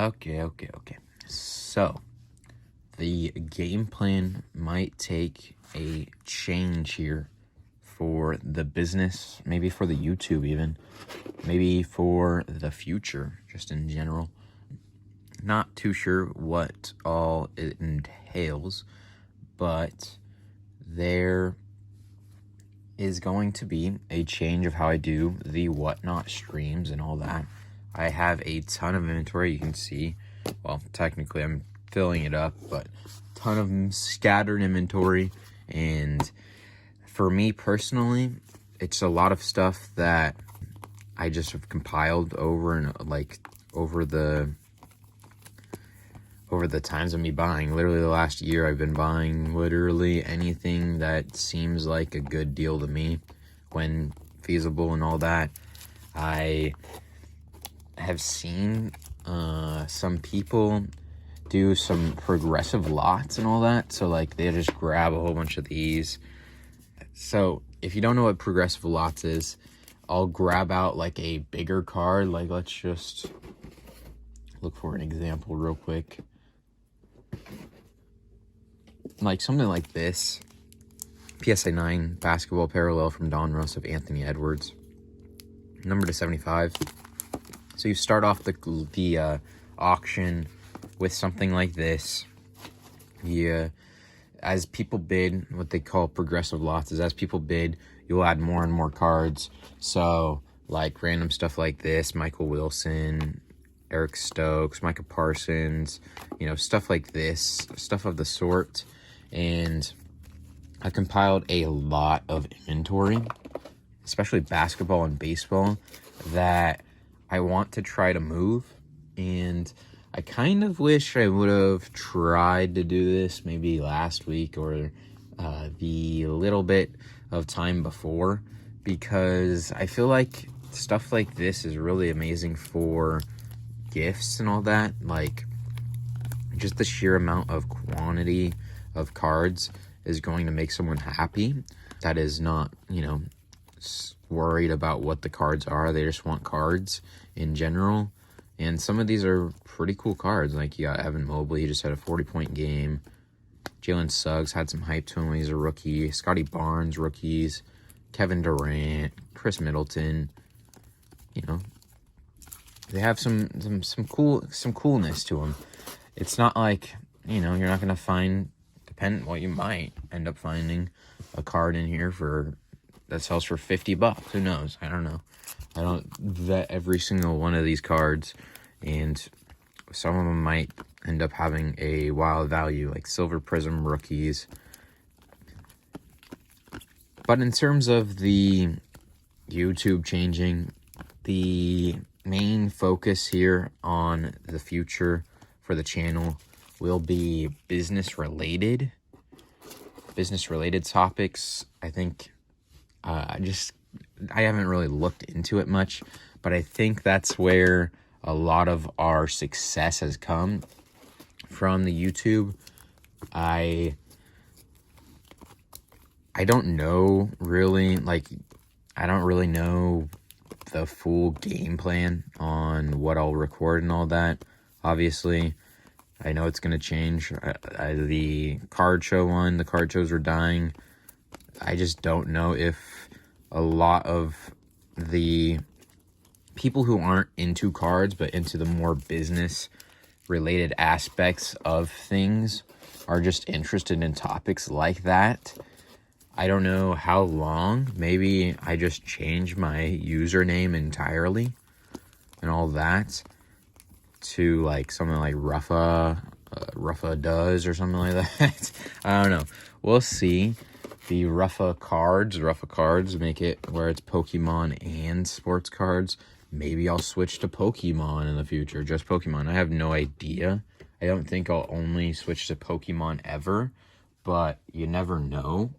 Okay. So, the game plan might take a change here for the business, maybe for the YouTube even, maybe for the future, just in general. Not too sure what all it entails, but there is going to be a change of how I do the whatnot streams and all that. I have a ton of inventory, you can see. Well, technically I'm filling it up, but a ton of scattered inventory. And for me personally, it's a lot of stuff that I just have compiled over the times of me buying. Literally the last year I've been buying literally anything that seems like a good deal to me when feasible and all that. I have seen some people do some progressive lots and all that. So like they just grab a whole bunch of these. So if you don't know what progressive lots is, I'll grab out like a bigger card. Like let's just look for an example real quick. Like something like this. PSA 9 basketball parallel from Donruss of Anthony Edwards. Number to 75. So you start off the auction with something like this. As people bid, what they call progressive lots is as people bid, you'll add more and more cards. So like random stuff like this, Michael Wilson, Eric Stokes, Micah Parsons, stuff like this, stuff of the sort. And I compiled a lot of inventory, especially basketball and baseball, that I want to try to move. And I kind of wish I would have tried to do this maybe last week or the little bit of time before, because I feel like stuff like this is really amazing for gifts and all that. Like just the sheer amount of quantity of cards is going to make someone happy that is not, worried about what the cards are. They just want cards in general. And some of these are pretty cool cards. Like you got Evan Mobley, he just had a 40-point game. Jalen Suggs had some hype to him when he's a rookie. Scotty Barnes, rookies. Kevin Durant, Chris Middleton. They have some coolness to them. It's not like, you're not gonna find, you might end up finding a card in here that sells for $50. Who knows? I don't know. I don't vet every single one of these cards, and some of them might end up having a wild value, like Silver Prism rookies. But in terms of the YouTube changing, the main focus here on the future for the channel will be business related topics. I think I haven't really looked into it much, but I think that's where a lot of our success has come from the YouTube. I don't know really, I don't really know the full game plan on what I'll record and all that. Obviously, I know it's going to change. The card shows were dying. I just don't know if a lot of the people who aren't into cards but into the more business related aspects of things are just interested in topics like that. I don't know how long. Maybe I just change my username entirely and all that to like something like Ruffa does or something like that. I don't know. We'll see. The Ruffa cards make it where it's Pokemon and sports cards. Maybe I'll switch to Pokemon in the future, just Pokemon. I have no idea. I don't think I'll only switch to Pokemon ever, but you never know.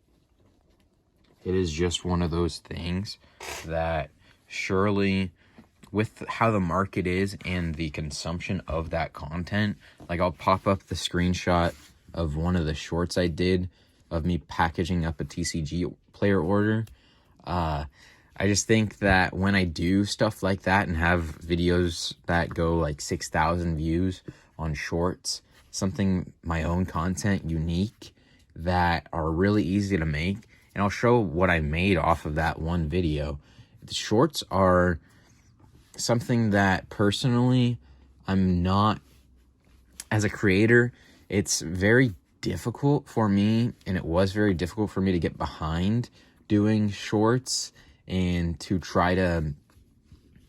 It is just one of those things that surely, with how the market is and the consumption of that content, like I'll pop up the screenshot of one of the shorts I did of me packaging up a TCG player order. I just think that when I do stuff like that and have videos that go like 6,000 views on shorts, something, my own content, unique, that are really easy to make, and I'll show what I made off of that one video. The shorts are something that personally I'm not, as a creator, it's very difficult for me, and it was very difficult for me to get behind doing shorts and to try to,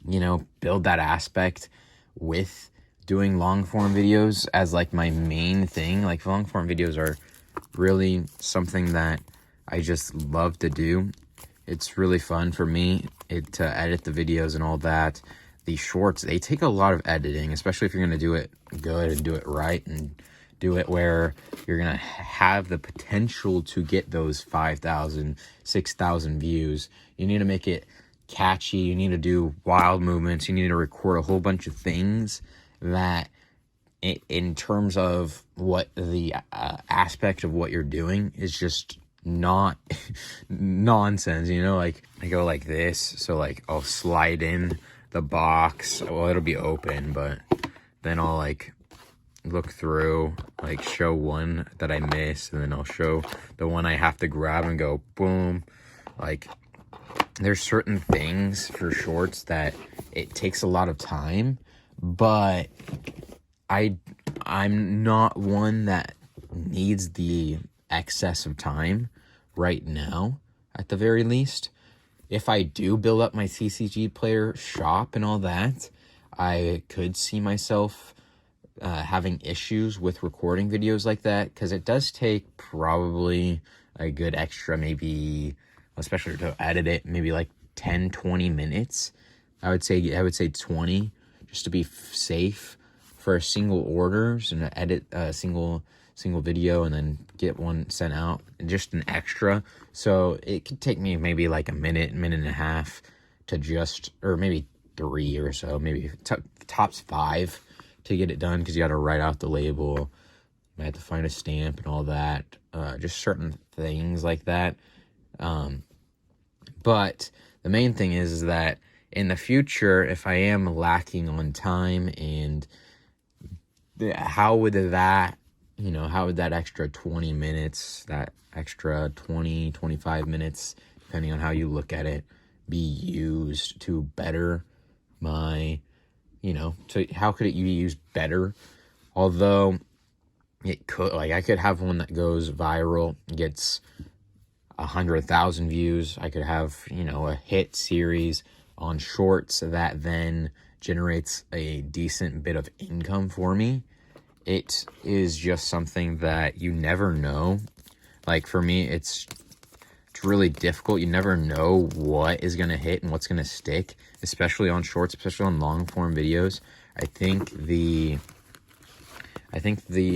you know, build that aspect with doing long form videos as like my main thing. Like, long form videos are really something that I just love to do. It's really fun for me to edit the videos and all that. The shorts, they take a lot of editing, especially if you're going to do it good and do it right and do it where you're going to have the potential to get those 5,000, 6,000 views. You need to make it catchy. You need to do wild movements. You need to record a whole bunch of things that, in terms of what the aspect of what you're doing, is just not nonsense, you know? Like, I go like this, so like I'll slide in the box. Well, it'll be open, but then I'll like look through, like show one that I missed, and then I'll show the one I have to grab and go boom. Like, there's certain things for shorts that it takes a lot of time, but I'm not one that needs the excess of time right now, at the very least. If I do build up my CCG player shop and all that, I could see myself having issues with recording videos like that, because it does take probably a good extra, maybe, especially to edit it, maybe like 10-20 minutes. I would say 20, just to be safe, for a single orders, and edit a single video and then get one sent out, just an extra. So it could take me maybe like a minute and a half to just, or maybe 3 or so, maybe tops 5 to get it done, because you got to write out the label, I have to find a stamp and all that, just certain things like that. But the main thing is that in the future, if I am lacking on time, and how would that extra 20 minutes, that extra 20-25 minutes, depending on how you look at it, be used to better my, how could it be used better? Although it could, like, I could have one that goes viral, gets 100,000 views. I could have, a hit series on shorts that then generates a decent bit of income for me. It is just something that you never know. Like, for me, it's really difficult. You never know what is going to hit and what's going to stick, especially on shorts, especially on long form videos. I think the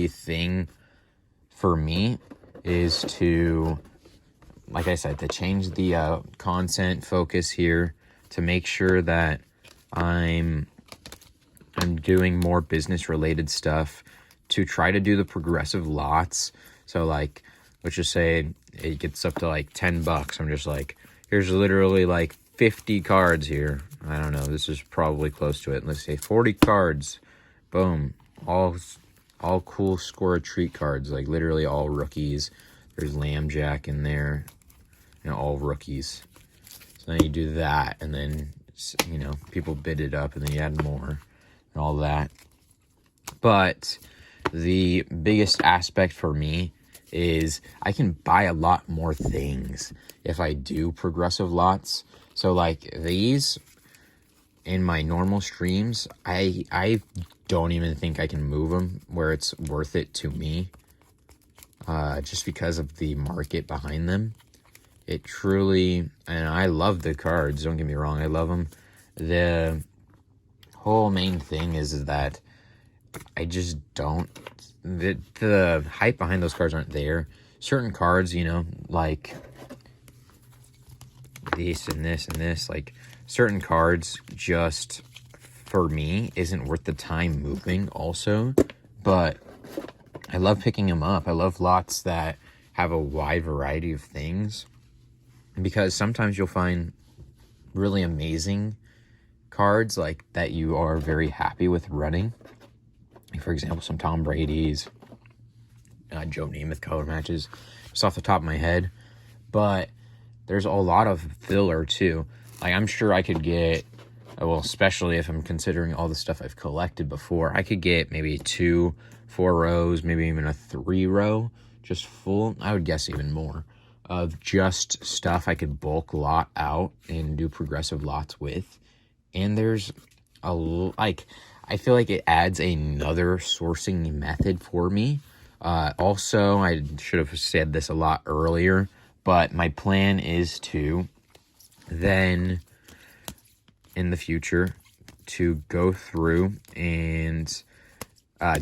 thing for me is to, like I said, to change the content focus here, to make sure that I'm doing more business related stuff, to try to do the progressive lots. So, like, let's just say it gets up to like $10. I'm just like, here's literally like 50 cards here. I don't know, this is probably close to it. Let's say 40 cards. Boom. All cool score treat cards, like literally all rookies. There's Lambjack in there, all rookies. So then you do that, and then, people bid it up, and then you add more and all that. But the biggest aspect for me is I can buy a lot more things if I do progressive lots. So, like, these in my normal streams, I don't even think I can move them where it's worth it to me, just because of the market behind them. It truly, and I love the cards, don't get me wrong, I love them. The whole main thing is that I just don't, the hype behind those cards aren't there. Certain cards, like this and this and this, like, certain cards just, for me, isn't worth the time moving also. But I love picking them up. I love lots that have a wide variety of things, because sometimes you'll find really amazing cards, like that you are very happy with running. Like, for example, some Tom Brady's, Joe Namath color matches, just off the top of my head. But there's a lot of filler too. Like, I'm sure I could get, well, especially if I'm considering all the stuff I've collected before, I could get maybe 2 4 rows, maybe even a 3 row, just full. I would guess even more of just stuff I could bulk lot out and do progressive lots with. And there's like, I feel like it adds another sourcing method for me. Also, I should have said this a lot earlier, but my plan is to then, in the future, to go through and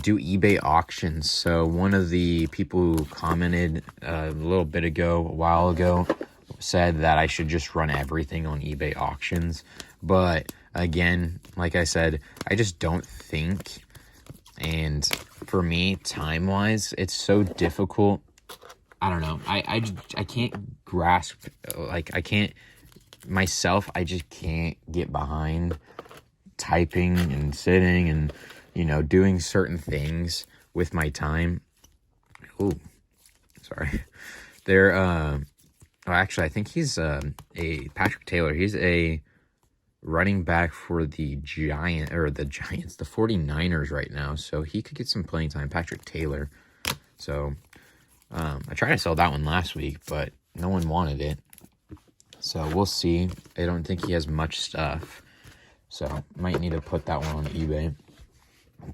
do eBay auctions. So one of the people who commented a while ago, said that I should just run everything on eBay auctions. But again, like I said, I just don't think, and for me, time-wise, it's so difficult. I don't know. I can't grasp, like, I can't, myself, I just can't get behind typing and sitting and, doing certain things with my time. Oh, sorry. Actually, I think he's a Patrick Taylor. He's a running back for the 49ers right now. So he could get some playing time, Patrick Taylor. So I tried to sell that one last week, but no one wanted it. So we'll see. I don't think he has much stuff. So might need to put that one on eBay.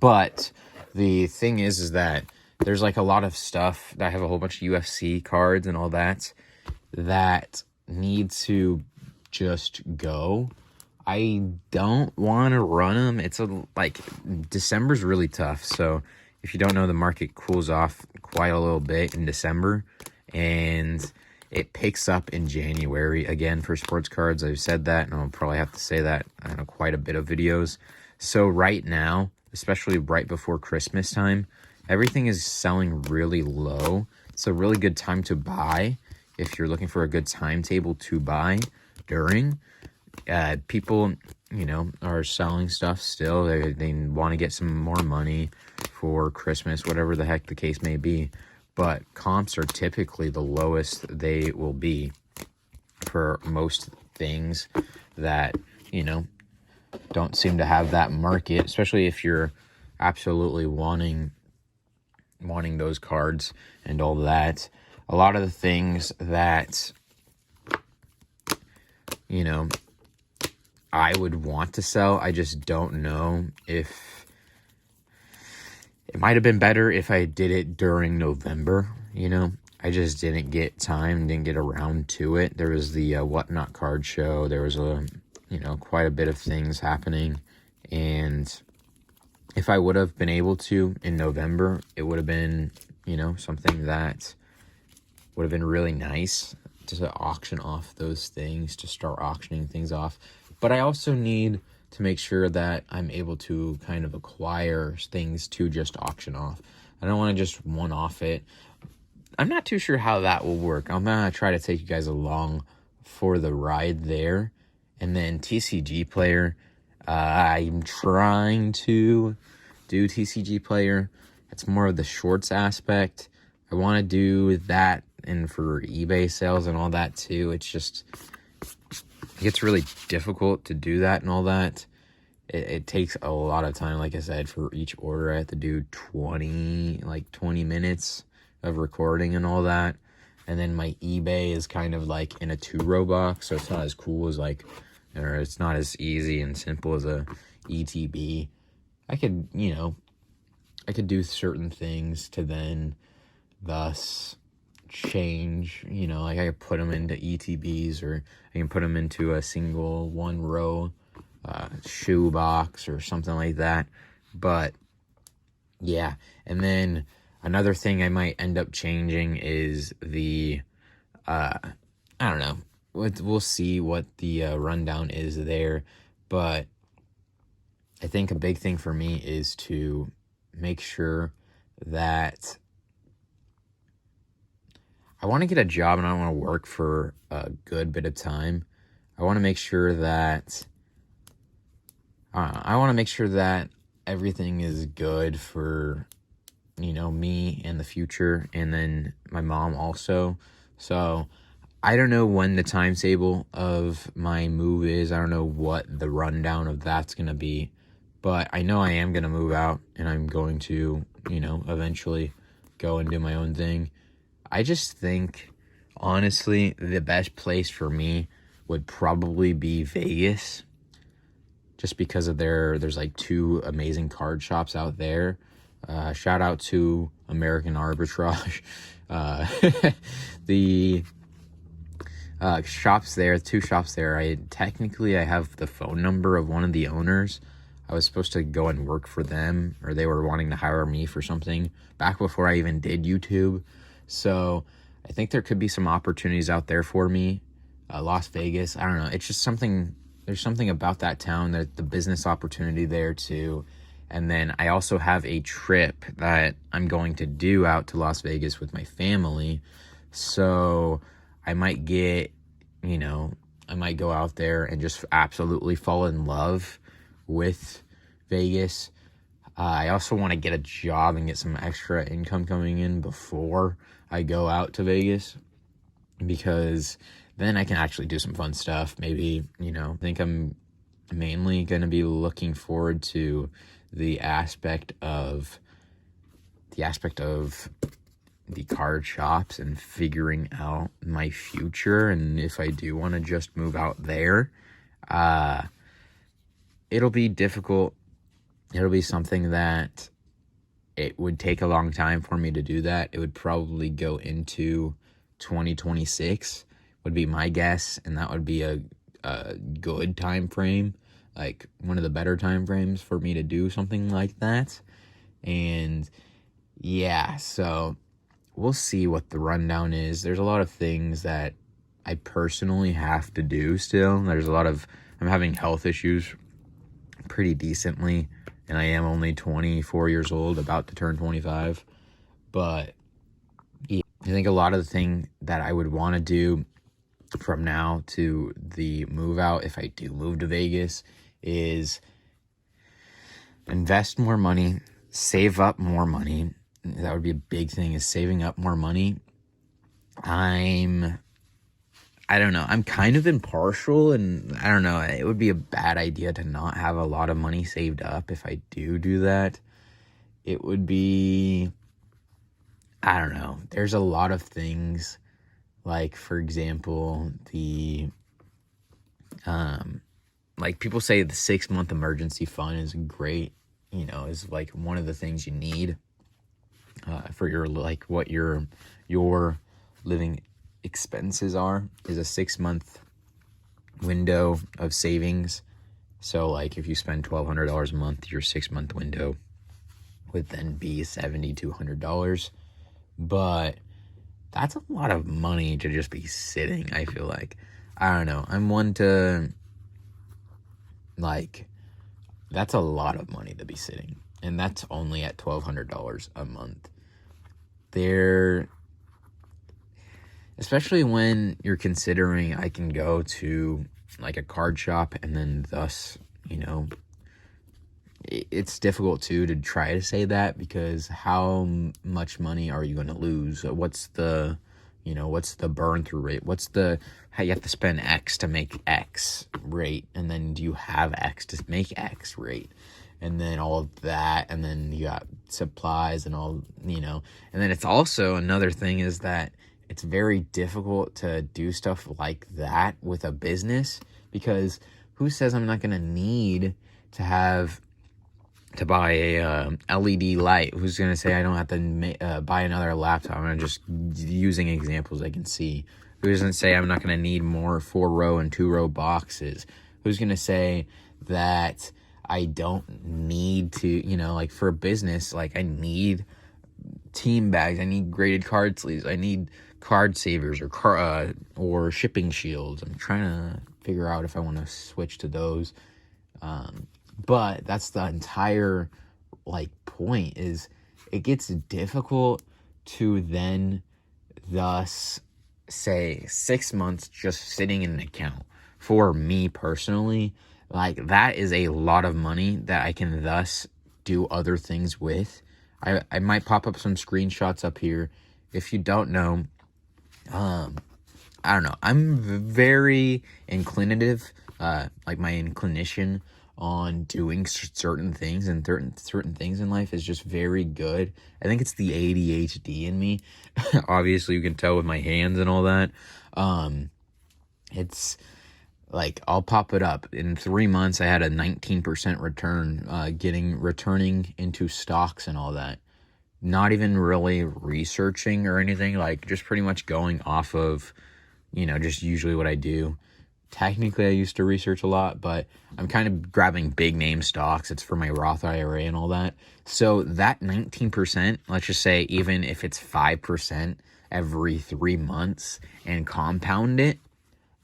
But the thing is that there's like a lot of stuff that I have a whole bunch of UFC cards and all that need to just go. I don't want to run them. It's December's really tough. So if you don't know, the market cools off quite a little bit in December, and it picks up in January again for sports cards. I've said that, and I'll probably have to say that in quite a bit of videos. So right now, especially right before Christmas time, everything is selling really low. It's a really good time to buy if you're looking for a good timetable to buy during. People, are selling stuff still. They want to get some more money for Christmas, whatever the heck the case may be. But comps are typically the lowest they will be for most things that, don't seem to have that market, especially if you're absolutely wanting those cards and all that. A lot of the things that, I would want to sell, I just don't know if it might have been better if I did it during November. I just didn't get time, didn't get around to it. There was the Whatnot card show. There was quite a bit of things happening, and if I would have been able to in November, it would have been, something that would have been really nice to auction off those things, to start auctioning things off. But I also need to make sure that I'm able to kind of acquire things to just auction off. I don't want to just one-off it. I'm not too sure how that will work. I'm going to try to take you guys along for the ride there. And then TCG Player, I'm trying to do TCG Player. It's more of the shorts aspect. I want to do that, and for eBay sales and all that too. It gets really difficult to do that and all that. It takes a lot of time. Like I said, for each order I have to do 20 minutes of recording and all that. And then my eBay is kind of like in a 2-row box, so it's not as cool as or it's not as easy and simple as a ETB. I could do certain things to then thus change, I could put them into ETBs, or I can put them into a single 1-row shoe box or something like that. But yeah, and then another thing I might end up changing is the I don't know, we'll see what the rundown is there. But I think a big thing for me is to make sure that I want to get a job, and I want to work for a good bit of time. I want to make sure that everything is good for, me in the future, and then my mom also. So I don't know when the timetable of my move is. I don't know what the rundown of that's going to be, but I know I am going to move out, and I'm going to, eventually go and do my own thing. I just think, honestly, the best place for me would probably be Vegas, just because of there's like 2 amazing card shops out there. Shout out to American Arbitrage. Uh, the shops there, 2 shops there. I have the phone number of one of the owners. I was supposed to go and work for them, or they were wanting to hire me for something back before I even did YouTube. So I think there could be some opportunities out there for me. Las Vegas, I don't know. It's just something, there's something about that town, that the business opportunity there too. And then I also have a trip that I'm going to do out to Las Vegas with my family. So I might I might go out there and just absolutely fall in love with Vegas. I also want to get a job and get some extra income coming in before I go out to Vegas, because then I can actually do some fun stuff. Maybe, I think I'm mainly going to be looking forward to the aspect of the card shops and figuring out my future, and if I do want to just move out there. It'll be difficult. It'll be something that it would take a long time for me to do that. It would probably go into 2026 would be my guess, and that would be a good time frame, like one of the better time frames for me to do something like that. And yeah, so we'll see what the rundown is. There's a lot of things that I personally have to do still. I'm having health issues pretty decently, and I am only 24 years old, about to turn 25. But yeah, I think a lot of the thing that I would want to do from now to the move out, if I do move to Vegas, is invest more money, save up more money. That would be a big thing, is saving up more money. I don't know. I'm kind of impartial, and I don't know. It would be a bad idea to not have a lot of money saved up. If I do that, it would be, I don't know. There's a lot of things, like, for example, like people say the 6-month emergency fund is great, is like one of the things you need for your, like, what your living expenses are, is a 6-month window of savings. So like if you spend $1,200 a month, your 6-month window would then be $7,200. But that's a lot of money to just be sitting, I feel like. I don't know. I'm one to, like, that's a lot of money to be sitting. And that's only at $1,200 a month. Especially when you're considering I can go to like a card shop, and then thus, it's difficult too to try to say that, because how much money are you going to lose? What's the burn through rate? How you have to spend X to make X rate, and then do you have X to make X rate? And then all of that, and then you got supplies and all, and then it's also another thing is that it's very difficult to do stuff like that with a business, because who says I'm not going to need to buy a LED light? Who's going to say I don't have to buy another laptop? I'm just using examples I can see. Who's going to say I'm not going to need more 4-row and 2-row boxes? Who's going to say that I don't need to, like for a business, like I need team bags, I need graded card sleeves, I need card savers or shipping shields. I'm trying to figure out if I want to switch to those. But that's the entire point, is it gets difficult to then thus say 6 months just sitting in an account for me personally, like, that is a lot of money that I can thus do other things with. I might pop up some screenshots up here. If you don't know, I don't know. I'm very inclinative, like my inclination on doing certain things, and certain things in life is just very good. I think it's the ADHD in me. Obviously, you can tell with my hands and all that. It's like, I'll pop it up. In 3 months, I had a 19% return, returning into stocks and all that. Not even really researching or anything, like just pretty much going off of, just usually what I do. Technically, I used to research a lot, but I'm kind of grabbing big name stocks. It's for my Roth IRA and all that. So that 19%, let's just say, even if it's 5% every 3 months and compound it,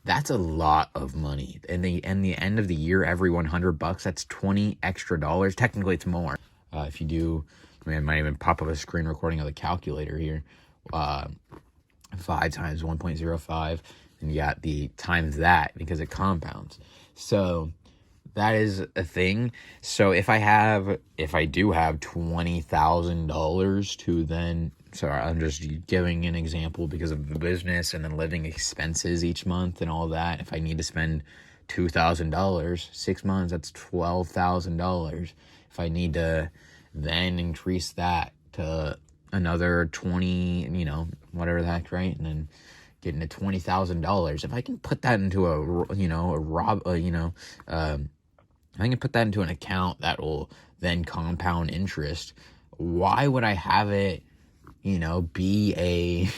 that's a lot of money. And the end of the year, every $100, that's $20 extra. Technically, it's more. If you do, I might even pop up a screen recording of the calculator here. 5 times 1.05, and you got the times that, because it compounds. So that is a thing. So if I do have $20,000 to then, sorry, I'm just giving an example because of the business and then living expenses each month and all that. If I need to spend $2,000, 6 months, that's $12,000. If I need to then increase that to another 20, whatever the heck, right? And then getting to $20,000. If I can put that into if I can put that into an account that will then compound interest, why would I have it, be a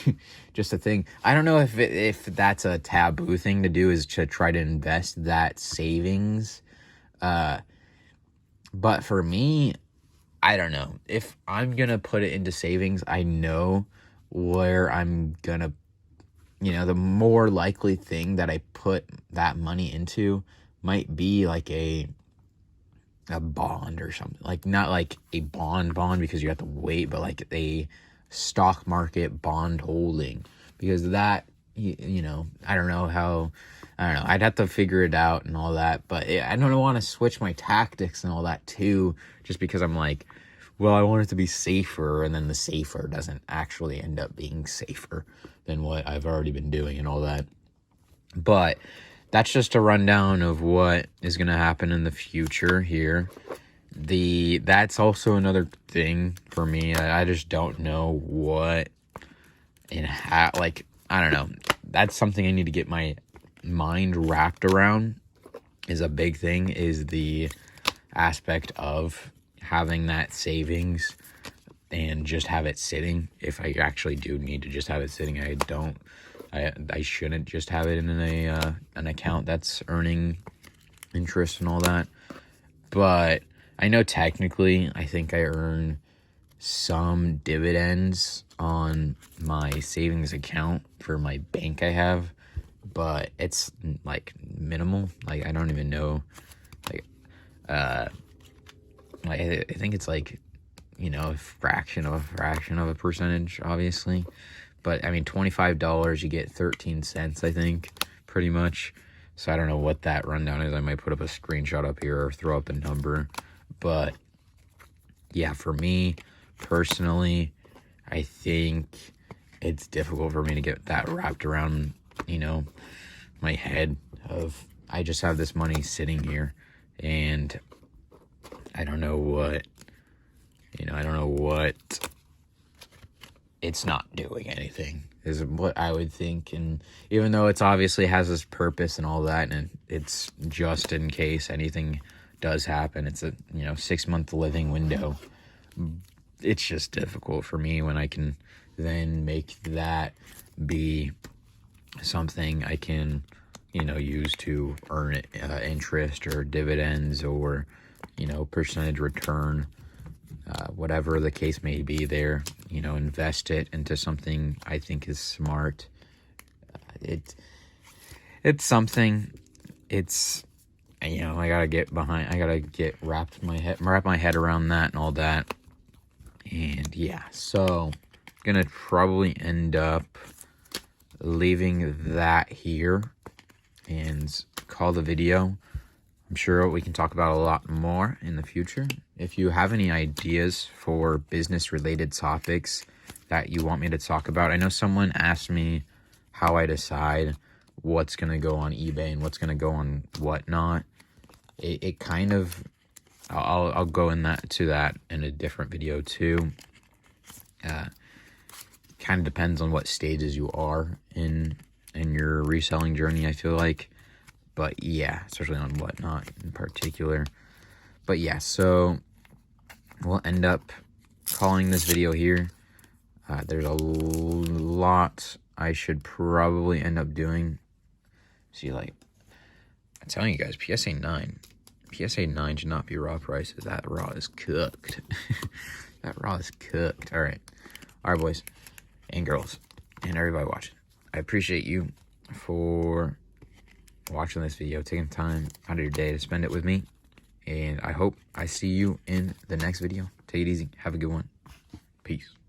just a thing? I don't know if that's a taboo thing to do, is to try to invest that savings. But for me, I don't know. If I'm going to put it into savings, I know where I'm going to, the more likely thing that I put that money into might be like a bond or something. Like, not like a bond because you have to wait, but like a stock market bond holding. Because that, I don't know. I'd have to figure it out and all that. But I don't want to switch my tactics and all that too, just because I'm like, well, I want it to be safer, and then the safer doesn't actually end up being safer than what I've already been doing and all that. But that's just a rundown of what is going to happen in the future here. That's also another thing for me. I just don't know what and how, like, I don't know. That's something I need to get my mind wrapped around, is a big thing, is the aspect of having that savings and just have it sitting. If I actually do need to just have it sitting, I shouldn't just have it in an account that's earning interest and all that. But I know technically, I think I earn some dividends on my savings account for my bank I have, but it's like minimal. Like, I don't even know, like, I think it's like, a fraction of a percentage, obviously. But I mean, $25, you get 13 cents, I think, pretty much. So I don't know what that rundown is. I might put up a screenshot up here or throw up the number. But yeah, for me personally, I think it's difficult for me to get that wrapped around, my head of, I just have this money sitting here and I don't know what, it's not doing anything, is what I would think. And even though it's obviously has this purpose and all that, and it's just in case anything does happen, it's a 6-month living window, it's just difficult for me when I can then make that be something I can use to earn it, interest or dividends or percentage return, whatever the case may be there, invest it into something I think is smart. It's something, it's, I gotta wrap my head around that and all that. And yeah, so gonna probably end up leaving that here and call the video. I'm sure we can talk about a lot more in the future. If you have any ideas for business-related topics that you want me to talk about, I know someone asked me how I decide what's going to go on eBay and what's going to go on whatnot. It kind of, I'll go to that in a different video too. Kind of depends on what stages you are in your reselling journey, I feel like. But yeah, especially on whatnot in particular. But yeah, so we'll end up calling this video here. There's a lot I should probably end up doing. See, like, I'm telling you guys, PSA 9 should not be raw prices. That raw is cooked. That raw is cooked. All right, boys and girls and everybody watching. I appreciate you for watching this video, taking time out of your day to spend it with me, and I hope I see you in the next video. Take it easy. Have a good one. Peace.